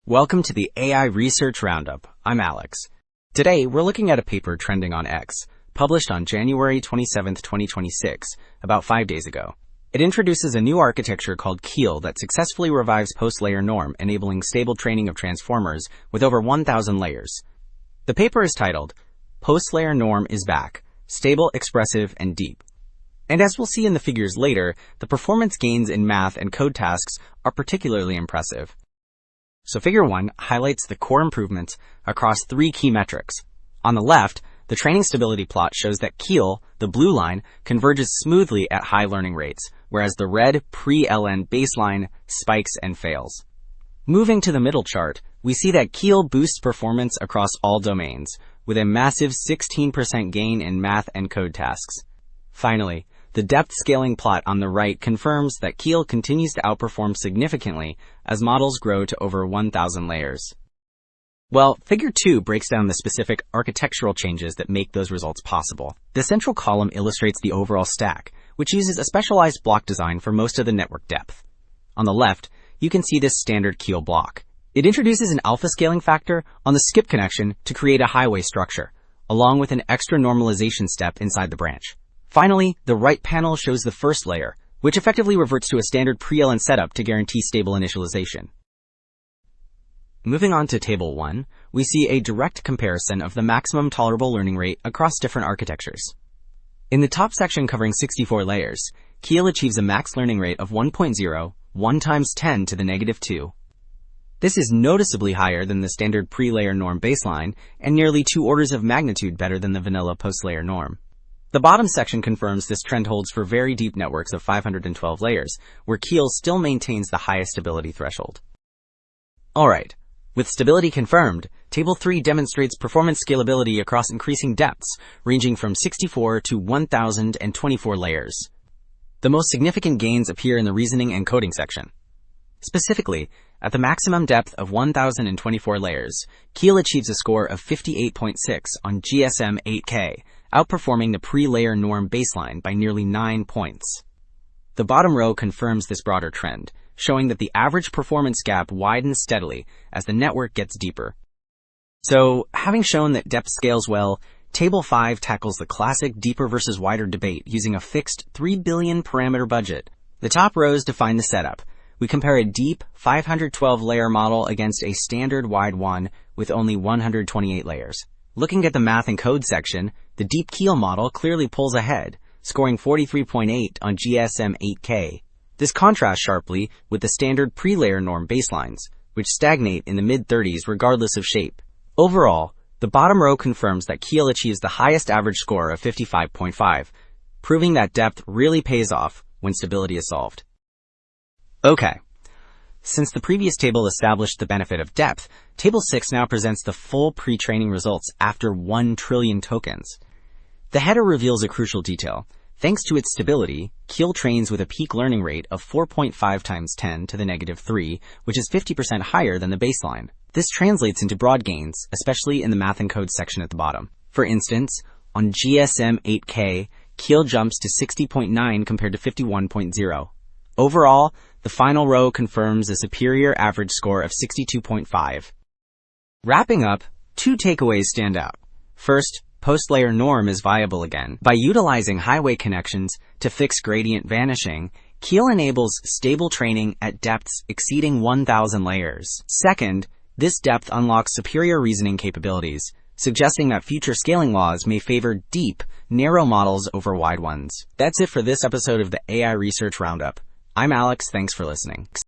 Welcome to the AI Research Roundup. I'm Alex. Today, we're looking at a paper trending on X, published on January 27, 2026, about 5 days ago. It introduces a new architecture called Keel that successfully revives Post-LayerNorm, enabling stable training of transformers with over 1,000 layers. The paper is titled, Post-LayerNorm is Back, Stable, Expressive, and Deep. And as we'll see in the figures later, the performance gains in math and code tasks are particularly impressive. So Figure 1 highlights the core improvements across 3 key metrics. On the left, the training stability plot shows that Keel, the blue line, converges smoothly at high learning rates, whereas the red pre-LN baseline spikes and fails. Moving to the middle chart, we see that Keel boosts performance across all domains, with a massive 16% gain in math and code tasks. Finally, the depth scaling plot on the right confirms that Keel continues to outperform significantly as models grow to over 1,000 layers. Well, Figure 2 breaks down the specific architectural changes that make those results possible. The central column illustrates the overall stack, which uses a specialized block design for most of the network depth. On the left, you can see this standard Keel block. It introduces an alpha scaling factor on the skip connection to create a highway structure, along with an extra normalization step inside the branch. Finally, the right panel shows the first layer, which effectively reverts to a standard pre-LN setup to guarantee stable initialization. Moving on to Table 1, we see a direct comparison of the maximum tolerable learning rate across different architectures. In the top section covering 64 layers, Keel achieves a max learning rate of 1.0, 1 times 10 to the negative 2. This is noticeably higher than the standard pre-LayerNorm baseline and nearly 2 orders of magnitude better than the vanilla post-LayerNorm. The bottom section confirms this trend holds for very deep networks of 512 layers, where Keel still maintains the highest stability threshold. Alright, with stability confirmed, Table 3 demonstrates performance scalability across increasing depths, ranging from 64 to 1,024 layers. The most significant gains appear in the reasoning and coding section. Specifically, at the maximum depth of 1,024 layers, Keel achieves a score of 58.6 on GSM 8K, outperforming the pre-LayerNorm baseline by nearly 9 points. The bottom row confirms this broader trend, showing that the average performance gap widens steadily as the network gets deeper. So, having shown that depth scales well, Table 5 tackles the classic deeper versus wider debate using a fixed 3 billion parameter budget. The top rows define the setup. We compare a deep 512-layer model against a standard wide one with only 128 layers. Looking at the math and code section, the deep Keel model clearly pulls ahead, scoring 43.8 on GSM 8K. This contrasts sharply with the standard pre-LayerNorm baselines, which stagnate in the mid-30s regardless of shape. Overall, the bottom row confirms that Keel achieves the highest average score of 55.5, proving that depth really pays off when stability is solved. Okay. Since the previous table established the benefit of depth, Table 6 now presents the full pre-training results after 1 trillion tokens. The header reveals a crucial detail. Thanks to its stability, Keel trains with a peak learning rate of 4.5 times 10 to the negative 3, which is 50% higher than the baseline. This translates into broad gains, especially in the math and code section at the bottom. For instance, on GSM 8K, Keel jumps to 60.9 compared to 51.0. Overall, the final row confirms a superior average score of 62.5. Wrapping up, 2 takeaways stand out. First, Post-LayerNorm is viable again. By utilizing highway connections to fix gradient vanishing, Keel enables stable training at depths exceeding 1,000 layers. Second, this depth unlocks superior reasoning capabilities, suggesting that future scaling laws may favor deep, narrow models over wide ones. That's it for this episode of the AI Research Roundup. I'm Alex, thanks for listening.